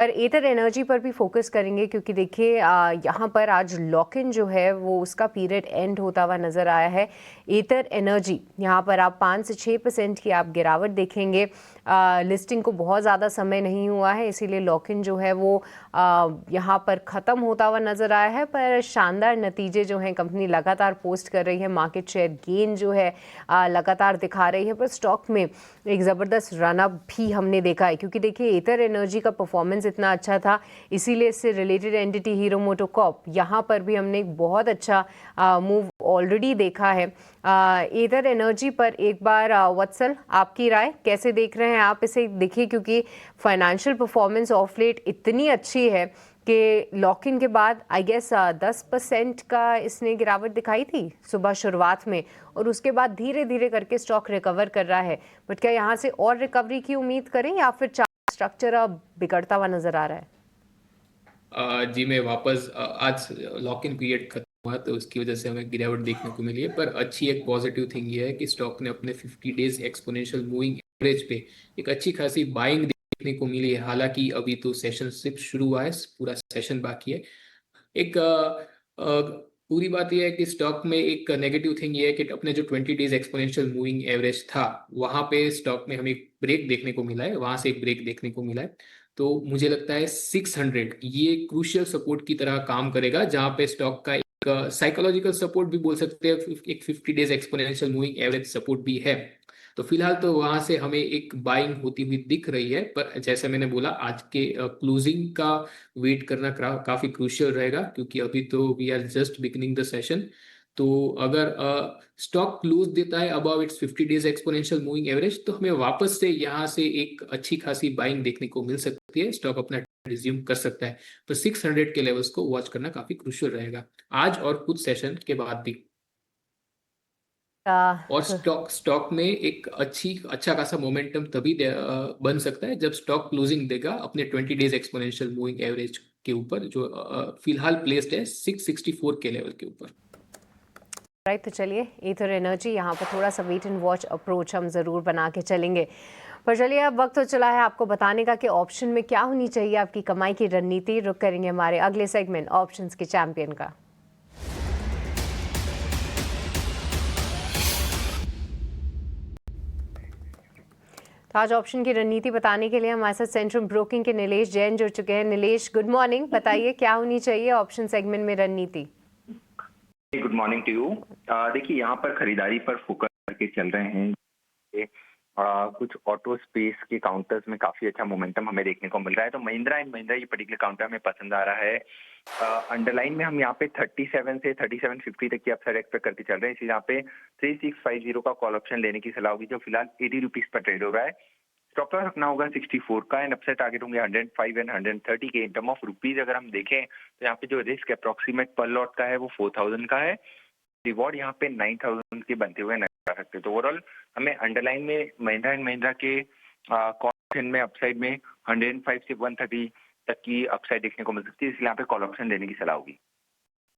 पर एथर एनर्जी पर भी फोकस करेंगे क्योंकि देखिए यहाँ पर आज लॉक इन जो है वो उसका पीरियड एंड होता हुआ नज़र आया है। एथर एनर्जी यहाँ पर आप 5 से 6% की आप गिरावट देखेंगे। लिस्टिंग को बहुत ज़्यादा समय नहीं हुआ है, इसीलिए लॉक इन जो है वो यहाँ पर ख़त्म होता हुआ नज़र आया है। पर शानदार नतीजे जो हैं कंपनी लगातार पोस्ट कर रही है, मार्केट शेयर गेन जो है लगातार दिखा रही है। पर स्टॉक में एक ज़बरदस्त रनअप भी हमने देखा है क्योंकि देखिए एथर एनर्जी का परफॉर्मेंस इतना अच्छा था, इसीलिए इससे रिलेटेड एंटिटी हीरो मोटोकॉर्प यहाँ पर भी हमने एक बहुत अच्छा मूव ऑलरेडी देखा है। एथर एनर्जी पर एक बार वत्सल आपकी राय कैसे देख रहे हैं आप इसे? देखिए क्योंकि फाइनेंशियल परफॉर्मेंस ऑफ लेट इतनी अच्छी है कि लॉक इन के बाद आई गेस 10% का इसने गिरावट दिखाई थी सुबह शुरुआत में, और उसके बाद धीरे धीरे करके स्टॉक रिकवर कर रहा है। बट क्या यहाँ से और रिकवरी की उम्मीद करें या फिर स्ट्रक्चर अब बिगड़ता हुआ नजर आ रहा है? जी मैं वापस आज लॉक इन पीरियड खत्म हुआ तो उसकी वजह से हमें गिरावट देखने को मिली है। पर अच्छी एक पॉजिटिव थिंग ये है कि स्टॉक ने अपने 50 डेज एक्सपोनेंशियल मूविंग एवरेज पे एक अच्छी खासी बाइंग देखने को मिली है। हालांकि अभी तो सेशन सिर्फ शुरू हुआ है, पूरा सेशन बाकी है। एक पूरी बात यह है कि स्टॉक में एक नेगेटिव थिंग ये है कि अपने जो 20 डेज एक्सपोनेंशियल मूविंग एवरेज था वहां पे स्टॉक में हमें एक ब्रेक देखने को मिला है, वहां से एक ब्रेक देखने को मिला है। तो मुझे लगता है 600 ये क्रूशियल सपोर्ट की तरह काम करेगा, जहां पे स्टॉक का एक साइकोलॉजिकल सपोर्ट भी बोल सकते हैं, एक 50 days exponential moving average support भी है। तो फिलहाल तो वहां से हमें एक बाइंग होती हुई दिख रही है। पर जैसे मैंने बोला आज के क्लोजिंग का वेट करना काफी क्रूशियल रहेगा क्योंकि अभी तो we are just beginning the session. तो अगर स्टॉक क्लोज देता है above its 50 days exponential moving average तो हमें वापस से यहाँ से एक अच्छी खासी बाइंग देखने को मिल सकती है, स्टॉक अपना रिज्यूम कर सकता है। पर 600 के लेवल्स को वॉच करना काफी क्रूशियल रहेगा आज और कुछ सेशन के बाद भी। और तो स्टॉक में एक अच्छा खासा मोमेंटम तभी बन सकता है जब स्टॉक क्लोजिंग देगा अपने 20 डेज एक्सपोनेंशियल मूविंग एवरेज के ऊपर, जो फिलहाल प्लेस्ड है 664 के लेवल के ऊपर। राइट, तो चलिए एथर एनर्जी यहाँ पर थोड़ा सा वेट एंड वॉच अप्रोच हम ज़रूर बना के चलेंगे। पर चलिए अब वक्त हो चला है आपको बताने का कि ऑप्शन में क्या होनी चाहिए आपकी कमाई की रणनीति। रुक करेंगे हमारे अगले सेगमेंट ऑप्शंस के चैंपियन का। तो आज ऑप्शन की रणनीति बताने के लिए हमारे साथ सेंट्रम ब्रोकिंग के नीलेश जैन जुड़ चुके हैं। Nilesh, good morning. बताइए क्या होनी चाहिए ऑप्शन सेगमेंट में रणनीति? Good morning to you. देखिए यहाँ पर खरीदारी पर फोकस करके चल रहे हैं। कुछ ऑटो स्पेस के काउंटर्स में काफी अच्छा मोमेंटम हमें देखने को मिल रहा है, तो महिंद्रा एंड महिंद्रा ये पर्टिकुलर काउंटर हमें पसंद आ रहा है। अंडरलाइन में हम यहाँ पे 37 से 3750 तक की अपसाइड एक्सपेक्ट करके चल रहे हैं, इसलिए यहाँ पे 3650 का कॉल ऑप्शन लेने की सलाह होगी, जो फिलहाल 80 रुपीज पर ट्रेड हो रहा है। स्टॉप लॉस रखना होगा 64 का एंड अपसाइड टारगेट होंगे 105 एंड 130 के। इन टर्म ऑफ रुपीज अगर हम देखें तो यहाँ पे जो रिस्क अप्रोक्सीमेट पर लॉट का है वो 4000 का है, रिवॉर्ड यहाँ पे 9000 के बनते हुए नजर आ सकते हैं। तो ओवरऑल हमें अंडरलाइन में महिंद्रा एंड महिंद्रा के कॉल ऑप्शन में अपसाइड में 105 से 130 तक की अपसाइड देखने को मिल सकती है, इसलिए यहाँ पे कॉल ऑप्शन लेने की सलाह होगी।